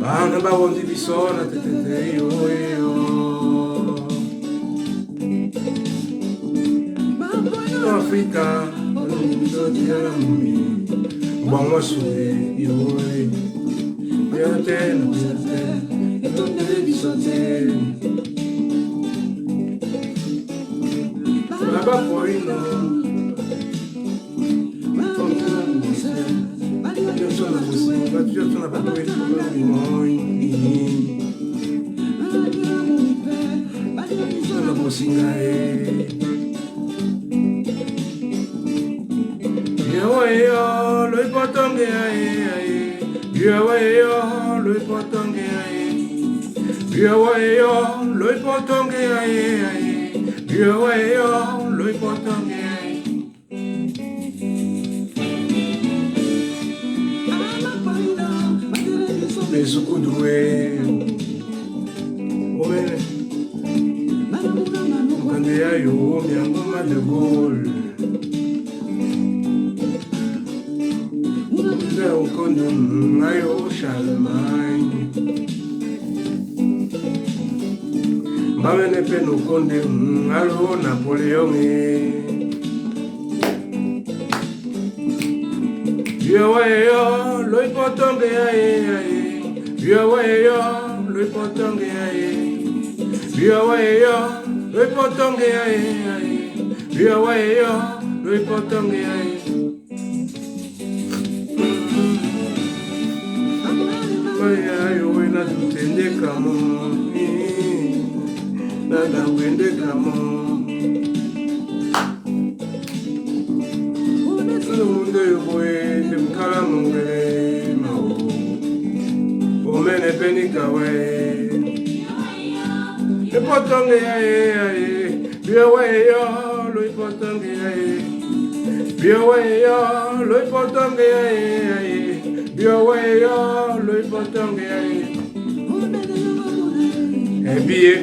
Bana bawondi bisona tetete yo yo. Africa, Bangwa suwe yo biate etonde bisote. Baba poino. Bamene peno konde alo Napoleon yo lo ipotonge yo lo ipotonge yo lo ipotonge yo lo ipotonge yo na tutende kamo nada wende kamo unde wende mkala mungere mao omene penikawe ipotonge yo lo ipotonge yo lo ipotonge yo lo ipotonge ebiye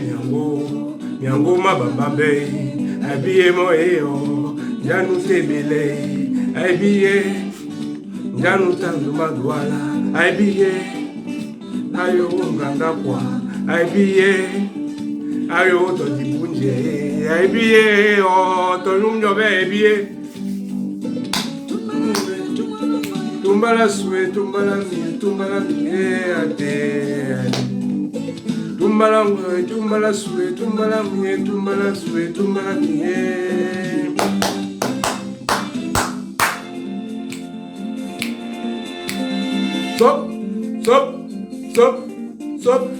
nyango mabambe ebiye moyo janu tebele ebiye janu tandu madwala ebiye ayo nganga kwa ebiye ayo to dibunje ebiye o to lumjo be ebiye tumbala swe tumbala mi ate tumbala swe tumbala mi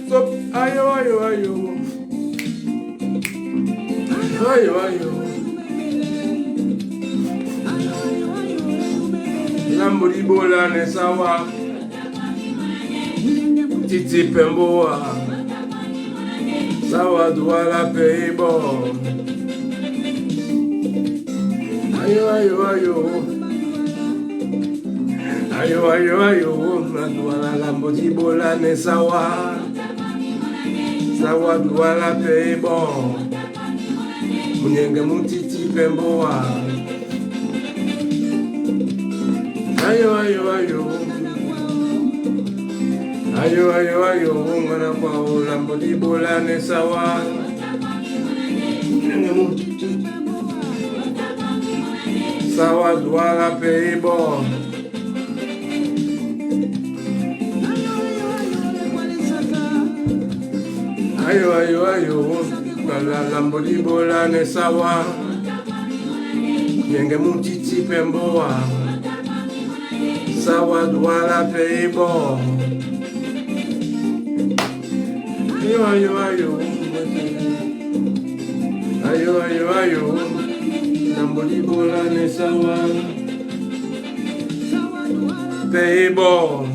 stop ayo Lambodi bola ne sawa titi pemboa sawa duala peibo ayo na duala lambodi bola ne sawa duala peibo munyenge mutiti pemboa ayo ngana kwa lambodi bola ne sawa sawa duala peibo ayo ngana lambodi bola ne sawa nyenge mutiti pemboa sawa duala peibo ayo Namboli bola ne sawa peibo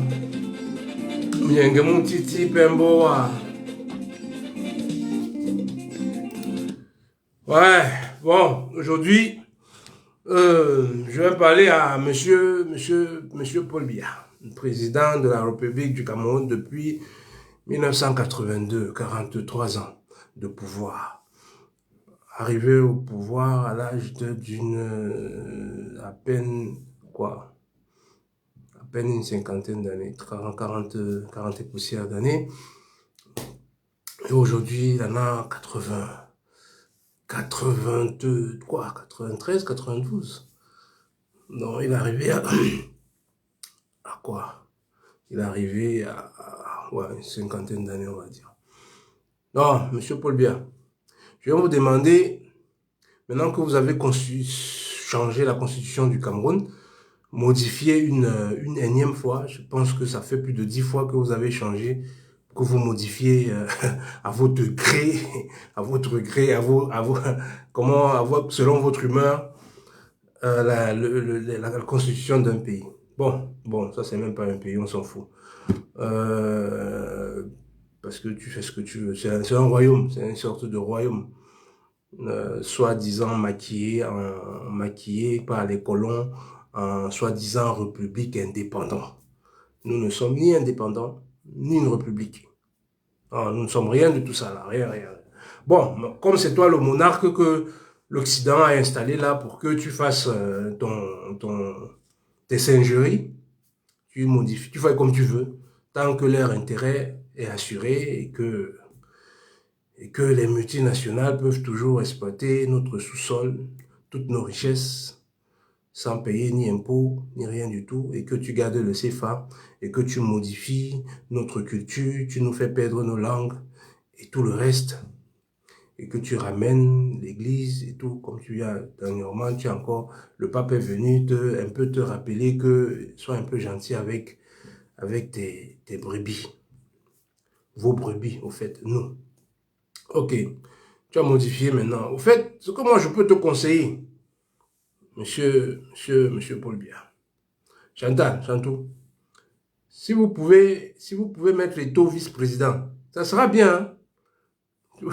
mnyenge mutiti pemboa. Ouais, bon, aujourd'hui je vais parler à monsieur Paul Biya, président de la République du Cameroun depuis 1982, 43 ans de pouvoir. Arrivé au pouvoir à l'âge d'une à peine peine une cinquantaine d'années, 40 et poussières d'années. Et aujourd'hui, il en a 80, 82, quoi, 93, 92. Donc, il est arrivé à quoi? Il est arrivé à ouais, une cinquantaine d'années, on va dire. Non, monsieur Paul Biya, je vais vous demander, maintenant que vous avez changé la constitution du Cameroun, modifier une énième fois, je pense que ça fait plus de 10 fois que vous avez changé, que vous modifiez à votre gré, selon votre humeur, la constitution d'un pays. Bon, ça c'est même pas un pays, on s'en fout. Parce que tu fais ce que tu veux. C'est un royaume, c'est une sorte de royaume. Soi-disant maquillé par les colons, en soi-disant république indépendante. Nous ne sommes ni indépendants, ni une république. Non, nous ne sommes rien de tout ça là, rien. Bon, comme c'est toi le monarque que l'Occident a installé là pour que tu fasses tes singeries, tu modifies, tu fais comme tu veux, tant que leur intérêt est assuré et que les multinationales peuvent toujours exploiter notre sous-sol, toutes nos richesses, sans payer ni impôts, ni rien du tout, et que tu gardes le CFA, et que tu modifies notre culture, tu nous fais perdre nos langues, et tout le reste, et que tu ramènes l'église et tout, comme tu as dernièrement, le pape est venu un peu te rappeler que sois un peu gentil avec tes brebis, vos brebis, au fait, nous. Ok, tu as modifié maintenant. Au fait, ce que moi je peux te conseiller, monsieur Paul Biya, Chantal, si vous pouvez mettre les taux vice-présidents, ça sera bien. Hein?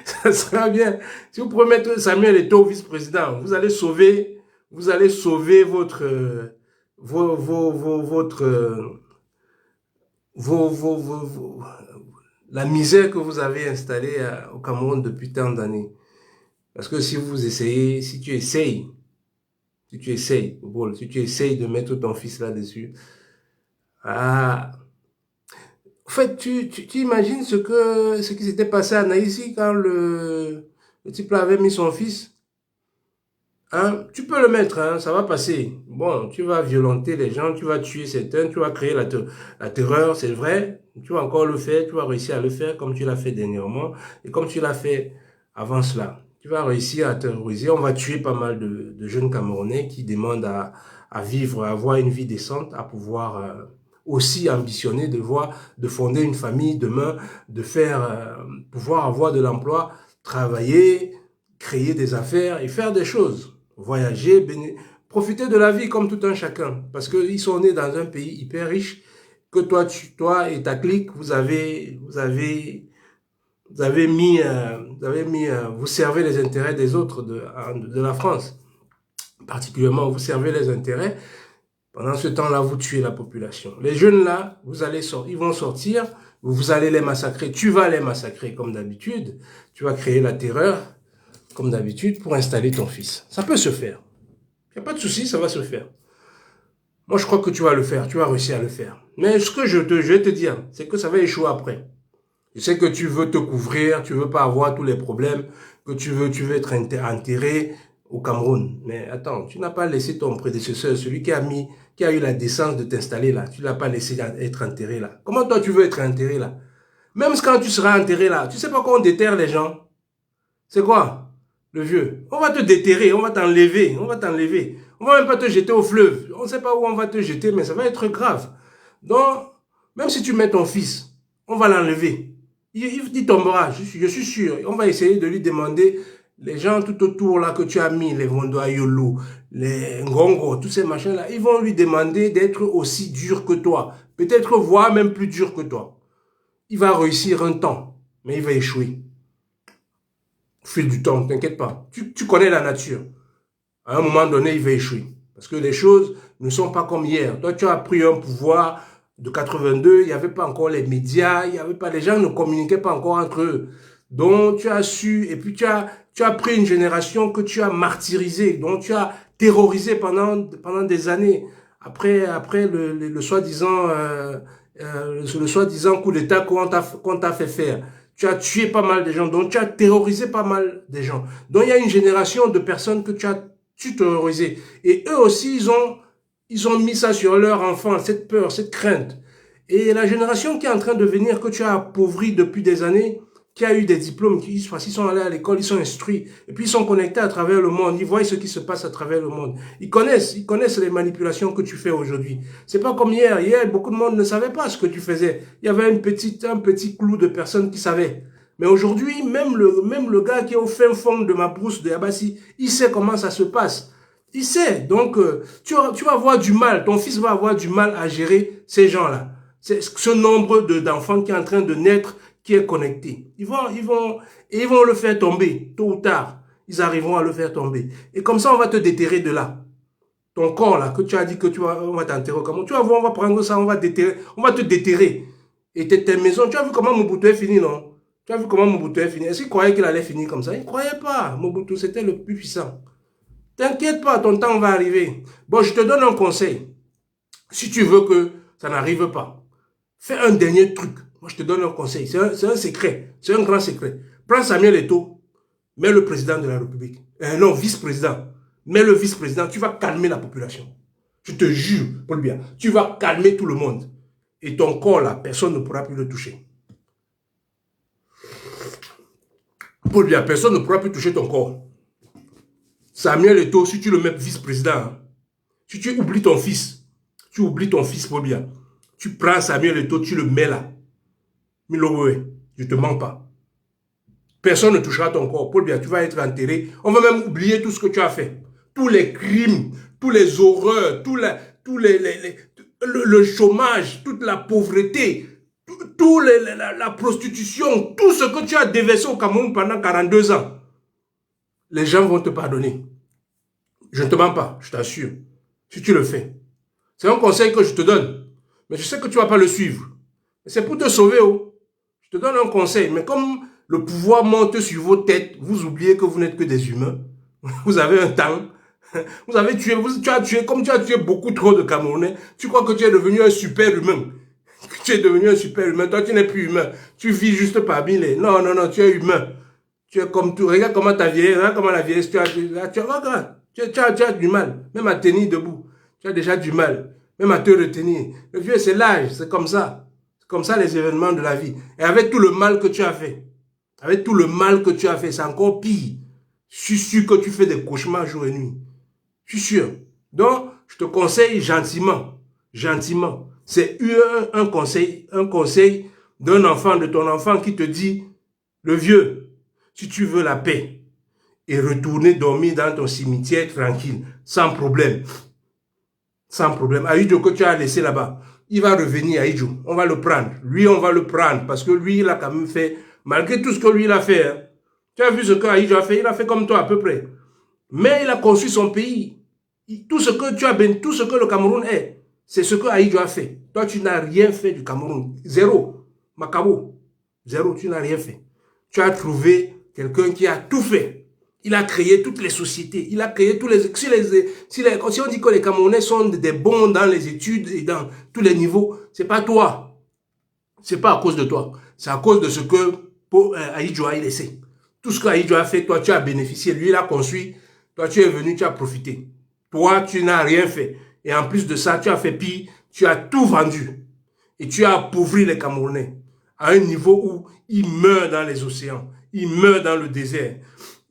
Ça sera bien. Si vous pouvez mettre Samuel Eto'o vice-président, vous allez sauver votre la misère que vous avez installée au Cameroun depuis tant d'années. Parce que si tu essayes de mettre ton fils là-dessus, en fait, tu imagines ce qui s'était passé à Naïsi quand le type là avait mis son fils. Hein? Tu peux le mettre, hein, ça va passer. Bon, tu vas violenter les gens, tu vas tuer certains, tu vas créer la terreur, c'est vrai. Tu vas encore le faire, tu vas réussir à le faire comme tu l'as fait dernièrement et comme tu l'as fait avant cela. Tu vas réussir à terroriser. On va tuer pas mal de jeunes Camerounais qui demandent à vivre, à avoir une vie décente, à pouvoir aussi ambitionner de fonder une famille demain, de pouvoir avoir de l'emploi, travailler, créer des affaires et faire des choses. Voyager, profiter de la vie comme tout un chacun. Parce qu'ils sont nés dans un pays hyper riche que toi et ta clique, vous servez les intérêts des autres de la France. Particulièrement, vous servez les intérêts. Pendant ce temps-là, vous tuez la population. Les jeunes là, ils vont sortir, vous allez les massacrer. Tu vas les massacrer comme d'habitude. Tu vas créer la terreur comme d'habitude pour installer ton fils. Ça peut se faire. Il n'y a pas de souci, ça va se faire. Moi, je crois que tu vas le faire. Tu vas réussir à le faire. Mais ce que je vais te dire, c'est que ça va échouer après. Je sais que tu veux te couvrir, tu veux pas avoir tous les problèmes, que tu veux être enterré au Cameroun. Mais attends, tu n'as pas laissé ton prédécesseur, celui qui a eu la décence de t'installer là, tu l'as pas laissé être enterré là. Comment toi tu veux être enterré là? Même quand tu seras enterré là, tu sais pas comment on déterre les gens? C'est quoi? Le vieux. On va te déterrer, on va t'enlever. On va même pas te jeter au fleuve. On ne sait pas où on va te jeter, mais ça va être grave. Donc, même si tu mets ton fils, on va l'enlever. Il tombera, je suis sûr. On va essayer de lui demander, les gens tout autour là que tu as mis, les Vondoayolo, les Ngongo, tous ces machins là, ils vont lui demander d'être aussi dur que toi. Peut-être voire même plus dur que toi. Il va réussir un temps, mais il va échouer. Au fil du temps, t'inquiète pas. Tu connais la nature. À un moment donné, il va échouer. Parce que les choses ne sont pas comme hier. Toi, tu as pris un pouvoir de 82, il n'y avait pas encore les médias, les gens ne communiquaient pas encore entre eux. Donc, tu as su, et puis tu as pris une génération que tu as martyrisée, dont tu as terrorisé pendant des années, après le soi-disant coup d'État qu'on t'a fait faire. Tu as tué pas mal de gens, donc tu as terrorisé pas mal de gens. Donc il y a une génération de personnes que tu as terrorisé. Et eux aussi, ils ont mis ça sur leurs enfants, cette peur, cette crainte. Et la génération qui est en train de venir, que tu as appauvrie depuis des années, qui a eu des diplômes, qui sont allés à l'école, ils sont instruits, et puis ils sont connectés à travers le monde, ils voient ce qui se passe à travers le monde. Ils connaissent les manipulations que tu fais aujourd'hui. C'est pas comme hier. Hier, beaucoup de monde ne savait pas ce que tu faisais. Il y avait un petit clou de personnes qui savaient. Mais aujourd'hui, même le gars qui est au fin fond de ma brousse de Yabassi, il sait comment ça se passe. Il sait. Donc, tu vas avoir du mal. Ton fils va avoir du mal à gérer ces gens-là. C'est ce nombre d'enfants qui est en train de naître, qui est connecté. Ils vont le faire tomber, tôt ou tard. Ils arriveront à le faire tomber. Et comme ça, on va te déterrer de là. Ton corps, là, que tu as dit que on va t'enterrer. Comment tu vas voir, on va prendre ça, on va te déterrer. Et tes maisons, tu as vu comment Mobutu est fini, non? Tu as vu comment Mobutu est fini? Est-ce qu'il croyait qu'il allait finir comme ça? Il ne croyait pas. Mobutu, c'était le plus puissant. T'inquiète pas, ton temps va arriver. Bon, je te donne un conseil. Si tu veux que ça n'arrive pas, fais un dernier truc. Moi, je te donne un conseil. C'est un secret. C'est un grand secret. Prends Samuel Eto'o, mets le président de la République. Non, vice-président. Mets le vice-président. Tu vas calmer la population. Je te jure, Paul Biya, tu vas calmer tout le monde. Et ton corps, là, personne ne pourra plus le toucher. Paul Biya, personne ne pourra plus toucher ton corps. Samuel Eto'o, si tu le mets vice-président, hein, si tu oublies ton fils, Paul Biya, tu prends Samuel Eto'o, tu le mets là. Milowe, je ne te mens pas. Personne ne touchera ton corps. Paul Biya, tu vas être enterré. On va même oublier tout ce que tu as fait. Tous les crimes, tous les horreurs, le chômage, toute la pauvreté, la prostitution, tout ce que tu as déversé au Cameroun pendant 42 ans. Les gens vont te pardonner. Je ne te mens pas, je t'assure. Si tu le fais. C'est un conseil que je te donne. Mais je sais que tu ne vas pas le suivre. C'est pour te sauver. Oh. Je te donne un conseil. Mais comme le pouvoir monte sur vos têtes, vous oubliez que vous n'êtes que des humains. Vous avez un temps. Vous avez tué, comme tu as tué beaucoup trop de Camerounais, tu crois que tu es devenu un super humain. Tu es devenu un super humain. Toi, tu n'es plus humain. Tu vis juste parmi les... Non, tu es humain. Tu es comme tout. Regarde comment ta vieille, regarde comment la vieille, tu as du mal. Même à tenir debout. Tu as déjà du mal. Même à te retenir. Le vieux, c'est l'âge. C'est comme ça. C'est comme ça les événements de la vie. Et avec tout le mal que tu as fait. Avec tout le mal que tu as fait, c'est encore pire. Je suis sûr que tu fais des cauchemars jour et nuit. Je suis sûr. Donc, je te conseille gentiment. Gentiment. C'est un conseil d'un enfant, de ton enfant qui te dit, le vieux, si tu veux la paix et retourner dormir dans ton cimetière tranquille, sans problème. Sans problème. Aïdjo que tu as laissé là-bas, il va revenir Aïdjo. On va le prendre. Lui, on va le prendre parce que lui, il a quand même fait, malgré tout ce que lui, il a fait. Hein. Tu as vu ce que Aïdjo a fait? Il a fait comme toi à peu près. Mais il a construit son pays. Tout ce que le Cameroun est, c'est ce que Aïdjo a fait. Toi, tu n'as rien fait du Cameroun. Zéro. Macabo. Zéro, tu n'as rien fait. Tu as trouvé quelqu'un qui a tout fait. Il a créé toutes les sociétés. Il a créé tous les... Si on dit que les Camerounais sont des bons dans les études et dans tous les niveaux, c'est pas toi. C'est pas à cause de toi. C'est à cause de ce que Aïdjo a laissé. Tout ce que Aïdjo a fait, toi, tu as bénéficié. Lui, il a construit. Toi, tu es venu, tu as profité. Toi, tu n'as rien fait. Et en plus de ça, tu as fait pire. Tu as tout vendu. Et tu as appauvri les Camerounais à un niveau où ils meurent dans les océans. Ils meurent dans le désert.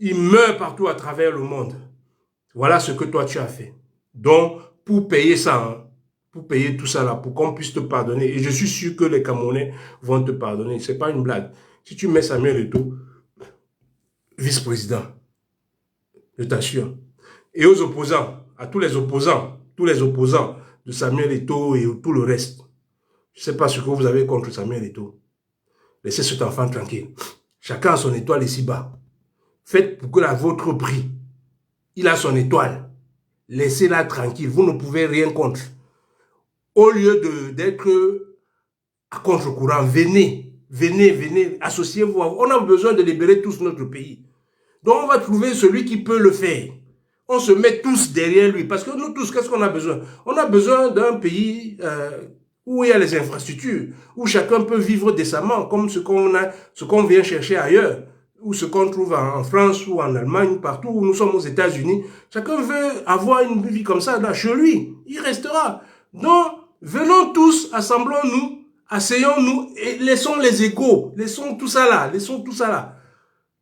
Ils meurent partout à travers le monde. Voilà ce que toi, tu as fait. Donc, pour payer ça, hein, pour payer tout ça là, pour qu'on puisse te pardonner, et je suis sûr que les Camerounais vont te pardonner. Ce n'est pas une blague. Si tu mets Samuel Eto'o, vice-président, je t'assure. Et aux opposants, à tous les opposants de Samuel Eto'o et tout le reste, je ne sais pas ce que vous avez contre Samuel Eto'o. Laissez cet enfant tranquille. Chacun a son étoile ici-bas. Faites pour que la vôtre brille. Il a son étoile. Laissez-la tranquille. Vous ne pouvez rien contre. Au lieu d'être à contre-courant, venez, associez-vous. On a besoin de libérer tous notre pays. Donc on va trouver celui qui peut le faire. On se met tous derrière lui. Parce que nous tous, qu'est-ce qu'on a besoin? On a besoin d'un pays où il y a les infrastructures, où chacun peut vivre décemment, comme ce qu'on vient chercher ailleurs, ou ce qu'on trouve en France ou en Allemagne, partout où nous sommes aux États-Unis. Chacun veut avoir une vie comme ça là, chez lui. Il restera. Donc, venons tous, assemblons-nous, asseyons-nous et laissons les égos, laissons tout ça là, laissons tout ça là.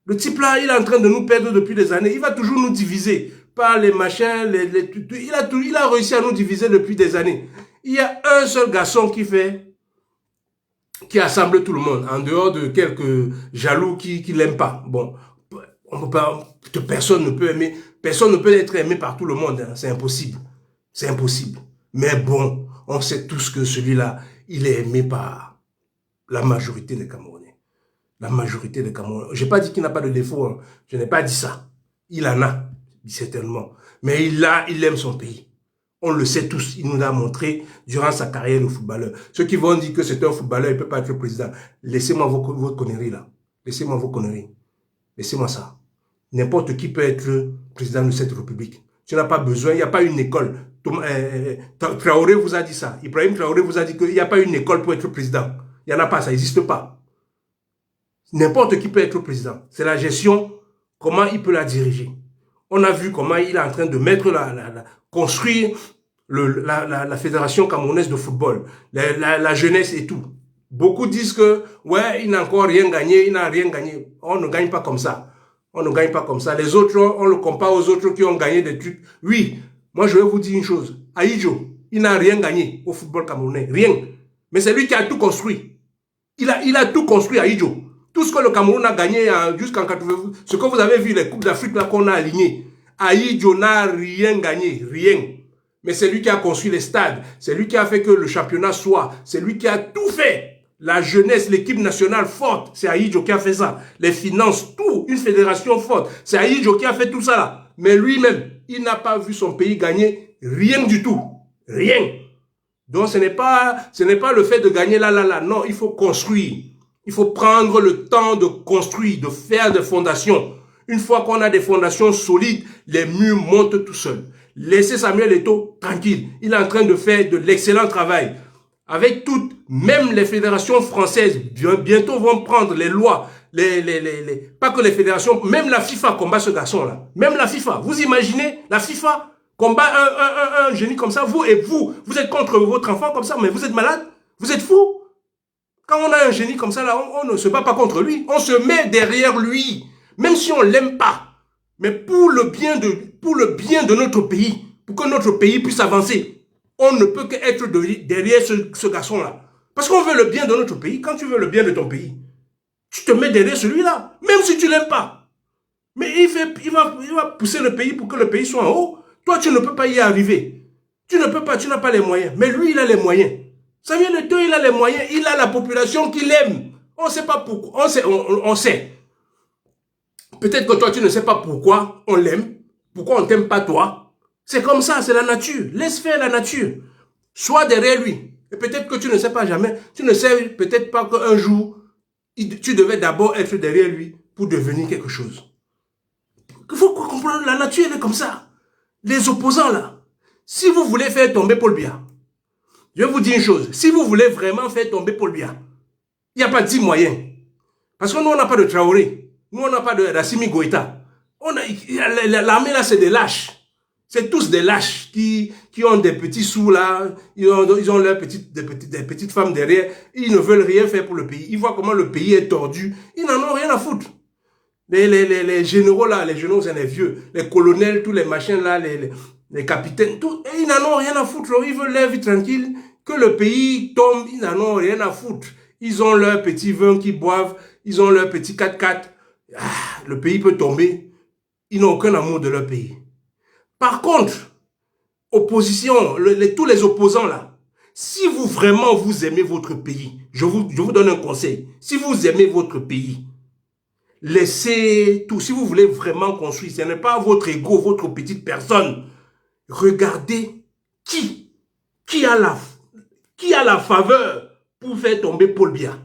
Le type là, il est en train de nous perdre depuis des années. Il va toujours nous diviser par les machins, il a réussi à nous diviser depuis des années. Il y a un seul garçon qui assemble tout le monde, en dehors de quelques jaloux qui l'aiment pas. Bon, on peut pas, personne ne peut être aimé par tout le monde. Hein. C'est impossible. C'est impossible. Mais bon, on sait tous que celui-là, il est aimé par la majorité des Camerounais. La majorité des Camerounais. Je n'ai pas dit qu'il n'a pas de défaut. Hein. Je n'ai pas dit ça. Il en a, certainement. Mais il aime son pays. On le sait tous. Il nous l'a montré durant sa carrière de footballeur. Ceux qui vont dire que c'est un footballeur, il ne peut pas être président. Laissez-moi vos conneries là. Laissez-moi vos conneries. Laissez-moi ça. N'importe qui peut être président de cette république. Tu n'as pas besoin, il n'y a pas une école. Traoré vous a dit ça. Ibrahim Traoré vous a dit qu'il n'y a pas une école pour être président. Il n'y en a pas, ça n'existe pas. N'importe qui peut être président. C'est la gestion, comment il peut la diriger. On a vu comment il est en train de mettre construire la fédération camerounaise de football, la jeunesse et tout. Beaucoup disent que, ouais, il n'a encore rien gagné, il n'a rien gagné. On ne gagne pas comme ça. On ne gagne pas comme ça. Les autres, on le compare aux autres qui ont gagné des trucs. Oui, moi je vais vous dire une chose. Ahidjo, il n'a rien gagné au football camerounais. Rien. Mais c'est lui qui a tout construit. Il a tout construit, Ahidjo. Tout ce que le Cameroun a gagné jusqu'en 80, ce que vous avez vu, les Coupes d'Afrique là qu'on a alignées, Ahidjo n'a rien gagné, rien. Mais c'est lui qui a construit les stades, c'est lui qui a fait que le championnat soit, c'est lui qui a tout fait. La jeunesse, l'équipe nationale forte, c'est Ahidjo qui a fait ça. Les finances, tout, une fédération forte, c'est Ahidjo qui a fait tout ça là. Mais lui-même, il n'a pas vu son pays gagner rien du tout. Rien. Donc ce n'est pas le fait de gagner là. Non, il faut construire. Il faut prendre le temps de construire, de faire des fondations. Une fois qu'on a des fondations solides, les murs montent tout seuls. Laissez Samuel Eto'o tranquille. Il est en train de faire de l'excellent travail. Avec toutes, même les fédérations françaises, bientôt vont prendre les lois, pas que les fédérations, même la FIFA combat ce garçon-là. Même la FIFA. Vous imaginez, la FIFA combat un génie comme ça, vous êtes contre votre enfant comme ça, mais vous êtes malade? Vous êtes fou? Quand on a un génie comme ça, là, on ne se bat pas contre lui. On se met derrière lui. Même si on ne l'aime pas. Mais pour le bien de notre pays, pour que notre pays puisse avancer, on ne peut qu'être derrière ce garçon-là. Parce qu'on veut le bien de notre pays. Quand tu veux le bien de ton pays, tu te mets derrière celui-là. Même si tu ne l'aimes pas. Mais il va pousser le pays pour que le pays soit en haut. Toi, tu ne peux pas y arriver. Tu ne peux pas, tu n'as pas les moyens. Mais lui, il a les moyens. Samuel Eto'o, il a les moyens, il a la population qu'il aime. On ne sait pas pourquoi. On sait. Peut-être que toi, tu ne sais pas pourquoi on l'aime. Pourquoi on ne t'aime pas toi. C'est comme ça, c'est la nature. Laisse faire la nature. Sois derrière lui. Et peut-être que tu ne sais pas jamais. Tu ne sais peut-être pas qu'un jour, tu devais d'abord être derrière lui pour devenir quelque chose. Il faut comprendre, la nature, elle est comme ça. Les opposants, là. Si vous voulez faire tomber Paul Biya, je vais vous dire une chose. Si vous voulez vraiment faire tomber Paul Biya, il n'y a pas 10 moyens. Parce que nous, on n'a pas de Traoré. Nous, on n'a pas de Assimi Goïta. L'armée, là, c'est des lâches. C'est tous des lâches qui ont des petits sous, là. Ils ont des petites femmes derrière. Ils ne veulent rien faire pour le pays. Ils voient comment le pays est tordu. Ils n'en ont rien à foutre. Les généraux, là, les généraux, c'est les vieux. Les colonels, tous les machins, là, les capitaines, tout, et ils n'en ont rien à foutre. Ils veulent leur vie tranquille, que le pays tombe, ils n'en ont rien à foutre. Ils ont leur petit vin qu'ils boivent, ils ont leur petit 4x4. Le pays peut tomber. Ils n'ont aucun amour de leur pays. Par contre, opposition, tous les opposants là, si vous vraiment vous aimez votre pays, je vous donne un conseil. Si vous aimez votre pays, laissez tout. Si vous voulez vraiment construire, ce n'est pas votre ego, votre petite personne. Regardez qui a la faveur pour faire tomber Paul Biya.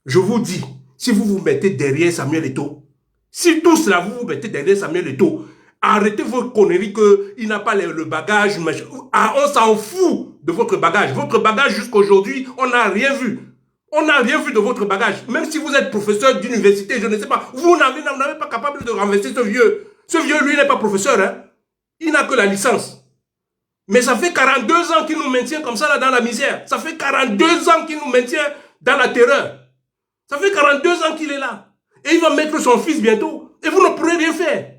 Je vous dis, si vous vous mettez derrière Samuel Eto'o, si tous là vous vous mettez derrière Samuel Eto'o, Arrêtez vos conneries qu'il n'a pas le bagage. Ah, on s'en fout de votre bagage. Votre bagage jusqu'à aujourd'hui, on n'a rien vu. On n'a rien vu de votre bagage. Même si vous êtes professeur d'université, je ne sais pas, vous n'avez pas capable de renverser ce vieux. Ce vieux, lui, n'est pas professeur. Hein? Il n'a que la licence. Mais ça fait 42 ans qu'il nous maintient comme ça là dans la misère. Ça fait 42 ans qu'il nous maintient dans la terreur. Ça fait 42 ans qu'il est là. Et il va mettre son fils bientôt. Et vous ne pourrez rien faire.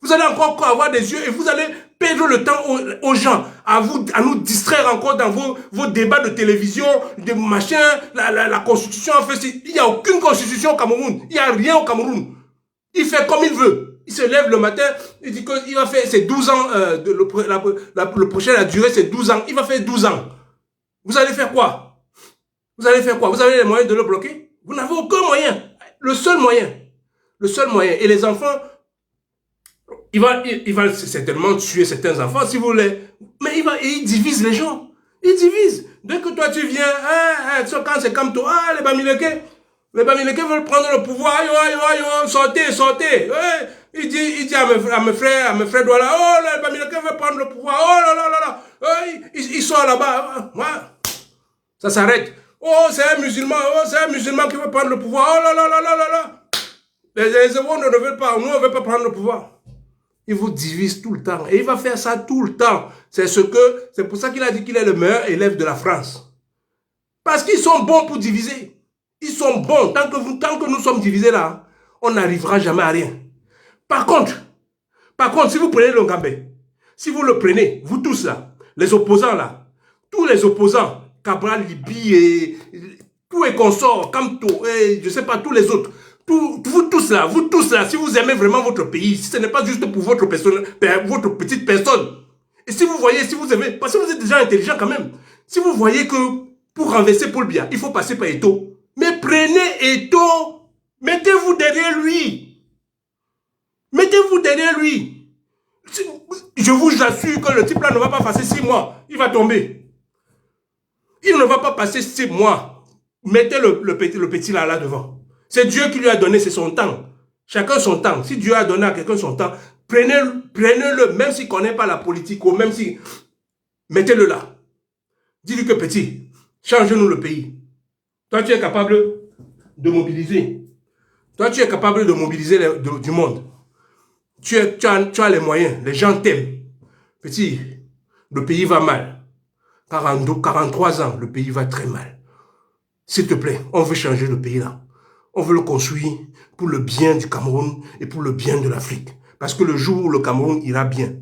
Vous allez encore avoir des yeux et vous allez perdre le temps aux gens, à nous distraire encore dans vos débats de télévision, de machin, la constitution. En fait, il n'y a aucune constitution au Cameroun. Il n'y a rien au Cameroun. Il fait comme il veut. Il se lève le matin, il dit qu'il va faire ses 12 ans, le prochain, la durée, c'est 12 ans. Il va faire 12 ans. Vous allez faire quoi? Vous allez faire quoi? Vous avez les moyens de le bloquer? Vous n'avez aucun moyen. Le seul moyen. Et les enfants, il va certainement tuer certains enfants, si vous voulez. Mais il divise les gens. Il divise. Dès que toi tu viens, quand c'est comme toi, les Bamileke veulent prendre le pouvoir, sortez. Il dit à mes frères Douala, oh, les Bamileke veulent prendre le pouvoir, oh là. Ils sont là-bas. Ça s'arrête. Oh, c'est un musulman qui veut prendre le pouvoir, oh là. Les Ewons ne veulent pas, nous on ne veut pas prendre le pouvoir. Il vous divise tout le temps. Et il va faire ça tout le temps. C'est pour ça qu'il a dit qu'il est le meilleur élève de la France. Parce qu'ils sont bons pour diviser. Ils sont bons. Tant que nous sommes divisés là, on n'arrivera jamais à rien. Par contre, si vous prenez le Ngambé, si vous le prenez, vous tous là, les opposants là, tous les opposants, Cabral, Libi, et tous les consorts, Kamto, et je ne sais pas, tous les autres, vous tous là, si vous aimez vraiment votre pays, si ce n'est pas juste pour votre petite personne, et si vous voyez, si vous aimez, parce que vous êtes déjà intelligent quand même, si vous voyez que pour renverser Paul Biya, il faut passer par Eto'o, mais prenez Eto'o, mettez-vous derrière lui. Mettez-vous derrière lui. Je vous assure que le type là ne va pas passer 6 mois, il va tomber. Il ne va pas passer 6 mois. Mettez le petit là devant. C'est Dieu qui lui a donné, c'est son temps. Chacun son temps. Si Dieu a donné à quelqu'un son temps, prenez-le, même s'il ne connaît pas la politique, ou même si... Mettez-le là. Dis-lui que petit, change-nous le pays. Toi, tu es capable de mobiliser. Toi, tu es capable de mobiliser du monde. Tu as les moyens. Les gens t'aiment. Petit, le pays va mal. 43 ans, le pays va très mal. S'il te plaît, on veut changer le pays là. On veut le construire pour le bien du Cameroun et pour le bien de l'Afrique. Parce que le jour où le Cameroun ira bien,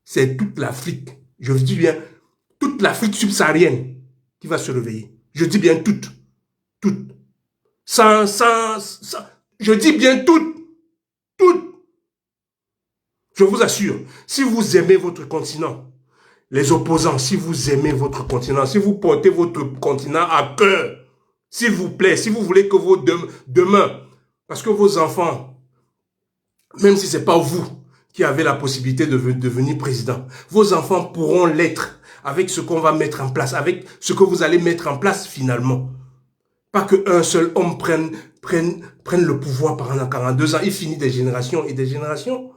c'est toute l'Afrique, je dis bien, toute l'Afrique subsaharienne qui va se réveiller. Je dis bien toute. Je dis bien toute. Je vous assure, si vous aimez votre continent, les opposants, si vous aimez votre continent, si vous portez votre continent à cœur, s'il vous plaît, si vous voulez que vos demain, parce que vos enfants, même si ce n'est pas vous qui avez la possibilité de devenir président, vos enfants pourront l'être avec ce qu'on va mettre en place, avec ce que vous allez mettre en place finalement. Pas qu'un seul homme prenne le pouvoir pendant 42 ans, il finit des générations et des générations.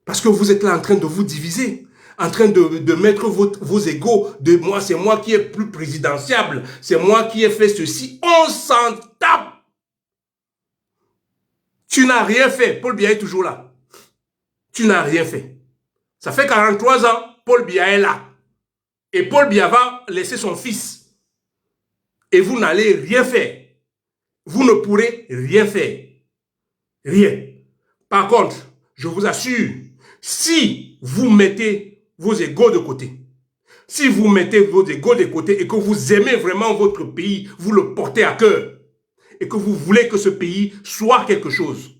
Parce que vous êtes là en train de vous diviser, en train de mettre vos égos, de moi, c'est moi qui est plus présidentiable, c'est moi qui ai fait ceci, on s'en tape. Tu n'as rien fait, Paul Biya est toujours là. Tu n'as rien fait. Ça fait 43 ans, Paul Biya est là. Et Paul Biya va laisser son fils. Et vous n'allez rien faire. Vous ne pourrez rien faire. Rien. Par contre, je vous assure, si vous mettez vos égos de côté, si vous mettez vos égos de côté et que vous aimez vraiment votre pays, vous le portez à cœur et que vous voulez que ce pays soit quelque chose,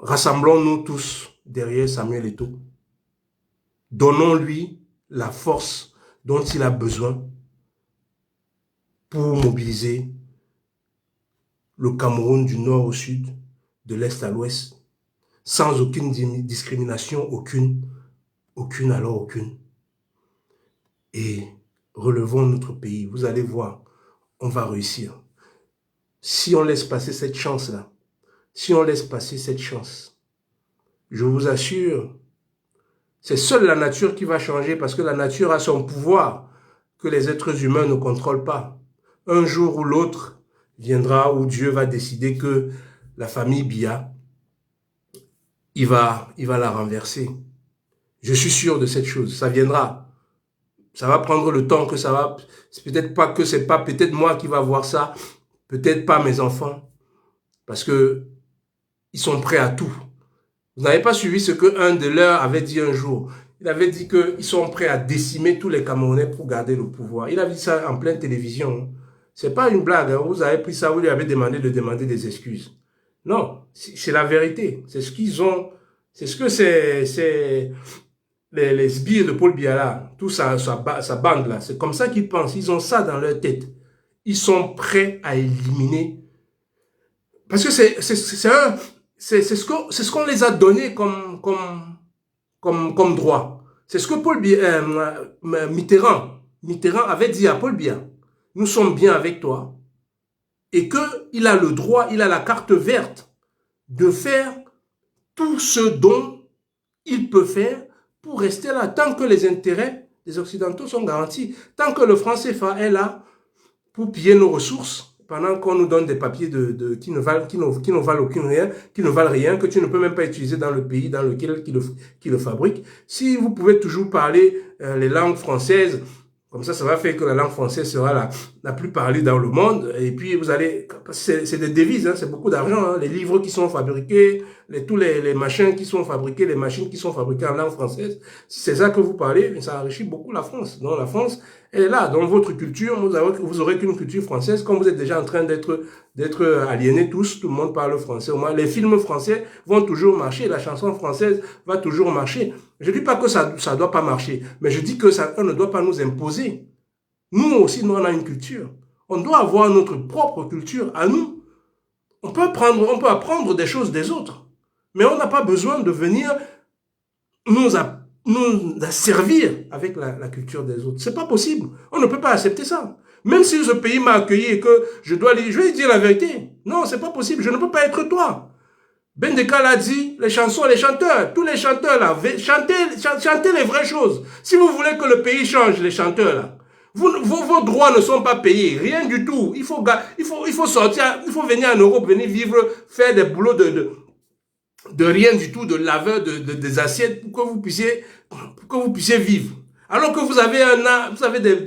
rassemblons-nous tous derrière Samuel Eto'o. Donnons-lui la force dont il a besoin pour mobiliser le Cameroun du nord au sud, de l'est à l'ouest, sans aucune discrimination, aucune. Et relevons notre pays. Vous allez voir, on va réussir. si on laisse passer cette chance-là, si on laisse passer cette chance, je vous assure, c'est seule la nature qui va changer parce que la nature a son pouvoir que les êtres humains ne contrôlent pas. Un jour ou l'autre viendra où Dieu va décider que la famille Biya, il va la renverser. Je suis sûr de cette chose, ça viendra. Ça va prendre le temps que ça va, c'est peut-être pas que c'est pas peut-être moi qui va voir ça, peut-être pas mes enfants, parce que ils sont prêts à tout. Vous n'avez pas suivi ce qu'un de leurs avait dit un jour. Il avait dit qu'ils sont prêts à décimer tous les Camerounais pour garder le pouvoir. Il a dit ça en pleine télévision. C'est pas une blague. Hein. Vous avez pris ça, vous lui avez demandé de demander des excuses. Non, c'est la vérité. C'est ce qu'ils ont. C'est ce que c'est les sbires de Paul Biya là, tout ça, sa bande là. C'est comme ça qu'ils pensent. Ils ont ça dans leur tête. Ils sont prêts à éliminer. Parce que c'est ce qu'on les a donné comme droit. C'est ce que Mitterrand avait dit à Paul Biya. Nous sommes bien avec toi. Et qu'il a le droit, il a la carte verte de faire tout ce dont il peut faire pour rester là. Tant que les intérêts des Occidentaux sont garantis. Tant que le franc CFA est là pour piller nos ressources. Pendant qu'on nous donne des papiers qui ne valent rien, que tu ne peux même pas utiliser dans le pays dans lequel qui le fabrique. Si vous pouvez toujours parler les langues françaises, comme ça va faire que la langue française sera la plus parlée dans le monde. Et puis vous allez, c'est des devises, hein, c'est beaucoup d'argent. Hein, les livres qui sont fabriqués, tous les machins qui sont fabriqués, les machines qui sont fabriquées en langue française. Si c'est ça que vous parlez, ça enrichit beaucoup la France. Donc la France, elle est là. Dans votre culture, vous aurez qu'une culture française. Comme vous êtes déjà en train d'être aliénés tous, tout le monde parle français. Au moins, les films français vont toujours marcher. La chanson française va toujours marcher. Je dis pas que ça doit pas marcher, mais je dis que ça ne doit pas nous imposer. Nous aussi, nous on a une culture. On doit avoir notre propre culture à nous. On peut apprendre des choses des autres, mais on n'a pas besoin de venir nous servir avec la culture des autres. C'est pas possible. On ne peut pas accepter ça. Même si ce pays m'a accueilli et que je vais lui dire la vérité. Non, c'est pas possible. Je ne peux pas être toi. Bendeka l'a dit, les chansons, les chanteurs, tous les chanteurs là, chantez les vraies choses. Si vous voulez que le pays change, les chanteurs là, vos droits ne sont pas payés, rien du tout. Il faut sortir, il faut venir en Europe, venir vivre, faire des boulots de rien du tout, de laveur des assiettes pour que vous puissiez vivre. Alors que vous avez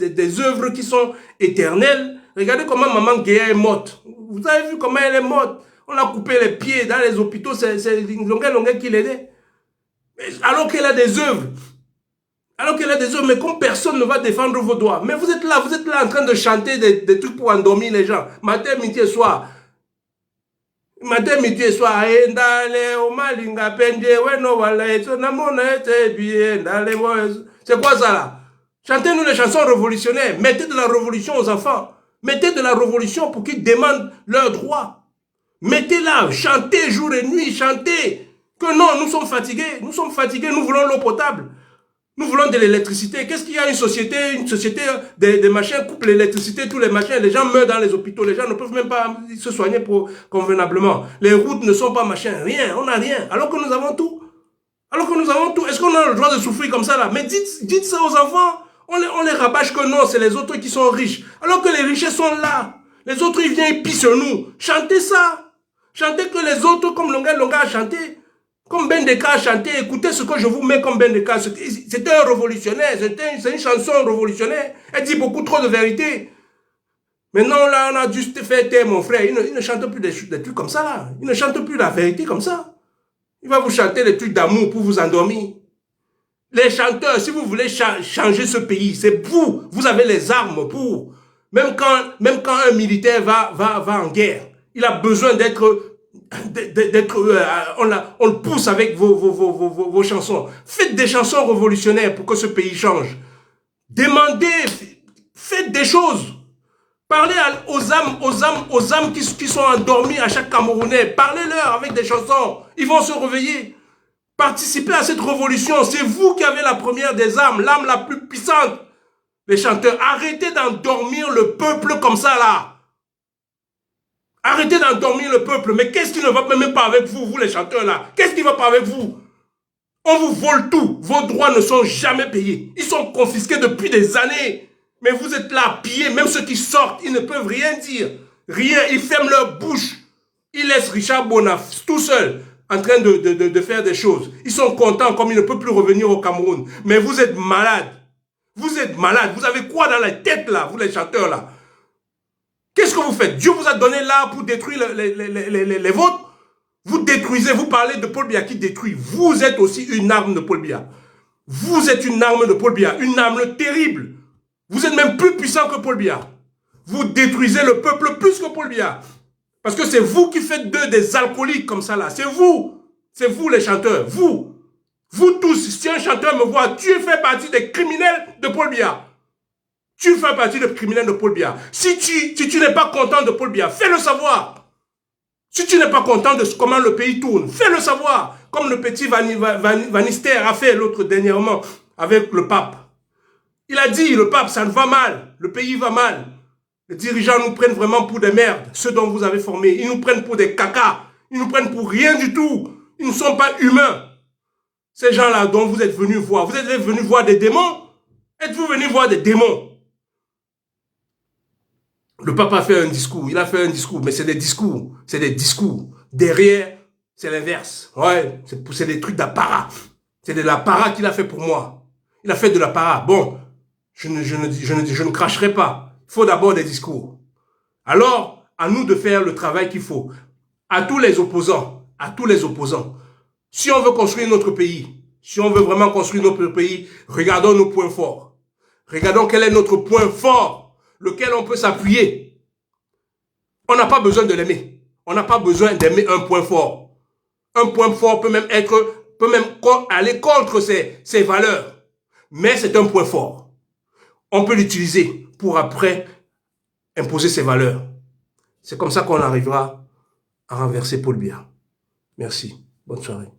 des œuvres qui sont éternelles. Regardez comment Maman Guéa est morte. Vous avez vu comment elle est morte. On a coupé les pieds dans les hôpitaux, c'est Longuet qui l'aidait. Alors qu'elle a des œuvres. Mais comme personne ne va défendre vos droits. Mais vous êtes là en train de chanter des trucs pour endormir les gens. Matin, midi et soir. C'est quoi ça là? Chantez-nous les chansons révolutionnaires. Mettez de la révolution aux enfants. Mettez de la révolution pour qu'ils demandent leurs droits. Mettez-la, chantez jour et nuit, chantez. Que non, nous sommes fatigués, nous voulons l'eau potable. Nous voulons de l'électricité. Qu'est-ce qu'il y a une société des machins coupe l'électricité, tous les machins, les gens meurent dans les hôpitaux, les gens ne peuvent même pas se soigner convenablement. Les routes ne sont pas machins, rien, on n'a rien. Alors que nous avons tout. Est-ce qu'on a le droit de souffrir comme ça là? Mais dites ça aux enfants. On les rabâche que non, c'est les autres qui sont riches. Alors que les richesses sont là. Les autres, ils viennent et pissent sur nous. Chantez ça. Chantez que les autres, comme Longa a chanté, comme Bendeka a chanté, écoutez ce que je vous mets comme Bendeka. C'était un révolutionnaire, c'est une chanson révolutionnaire. Elle dit beaucoup trop de vérité. Maintenant, là, on a dû faire taire mon frère. Il ne chante plus des trucs comme ça, là. Il ne chante plus la vérité comme ça. Il va vous chanter des trucs d'amour pour vous endormir. Les chanteurs, si vous voulez changer ce pays, c'est vous. Vous avez les armes pour. Même quand un militaire va en guerre, il a besoin on le pousse avec vos chansons. Faites des chansons révolutionnaires pour que ce pays change. Demandez, faites des choses. Parlez aux âmes qui sont endormies à chaque Camerounais. Parlez-leur avec des chansons. Ils vont se réveiller. Participez à cette révolution. C'est vous qui avez la première des âmes, l'âme la plus puissante. Les chanteurs, arrêtez d'endormir le peuple comme ça là. Arrêtez d'endormir le peuple. Mais qu'est-ce qui ne va même pas avec vous, vous les chanteurs là? Qu'est-ce qui ne va pas avec vous? On vous vole tout. Vos droits ne sont jamais payés. Ils sont confisqués depuis des années. Mais vous êtes là, pillés. Même ceux qui sortent, ils ne peuvent rien dire. Rien. Ils ferment leur bouche. Ils laissent Richard Bonaf tout seul en train de faire des choses. Ils sont contents comme il ne peut plus revenir au Cameroun. Mais vous êtes malades. Vous êtes malades. Vous avez quoi dans la tête là, vous les chanteurs là? Qu'est-ce que vous faites? Dieu vous a donné là pour détruire les vôtres. Vous détruisez, vous parlez de Paul Biya qui détruit. Vous êtes aussi une arme de Paul Biya. Vous êtes une arme de Paul Biya, une arme terrible. Vous êtes même plus puissant que Paul Biya. Vous détruisez le peuple plus que Paul Biya. Parce que c'est vous qui faites d'eux des alcooliques comme ça là. C'est vous les chanteurs. Vous tous, si un chanteur me voit, tu fais partie des criminels de Paul Biya. Tu fais partie des criminels de Paul Biya. Si tu n'es pas content de Paul Biya, fais-le savoir. Si tu n'es pas content de comment le pays tourne, fais-le savoir. Comme le petit Vanister a fait l'autre dernièrement avec le pape. Il a dit, le pape, ça ne va mal. Le pays va mal. Les dirigeants nous prennent vraiment pour des merdes. Ceux dont vous avez formé. Ils nous prennent pour des cacas. Ils nous prennent pour rien du tout. Ils ne sont pas humains. Ces gens-là dont vous êtes venus voir. Vous êtes venus voir des démons? Êtes-vous venus voir des démons? Le pape a fait un discours, il a fait un discours, mais c'est des discours, Derrière, c'est l'inverse. Ouais, c'est des trucs d'apparat. C'est de l'apparat qu'il a fait pour moi. Il a fait de l'apparat. Bon, je ne cracherai pas. Il faut d'abord des discours. Alors, à nous de faire le travail qu'il faut. À tous les opposants, si on veut construire notre pays, si on veut vraiment construire notre pays, regardons nos points forts. Regardons quel est notre point fort, lequel on peut s'appuyer. On n'a pas besoin de l'aimer. On n'a pas besoin d'aimer un point fort. Un point fort peut même aller contre ses valeurs. Mais c'est un point fort. On peut l'utiliser pour après imposer ses valeurs. C'est comme ça qu'on arrivera à renverser Paul Biya. Merci. Bonne soirée.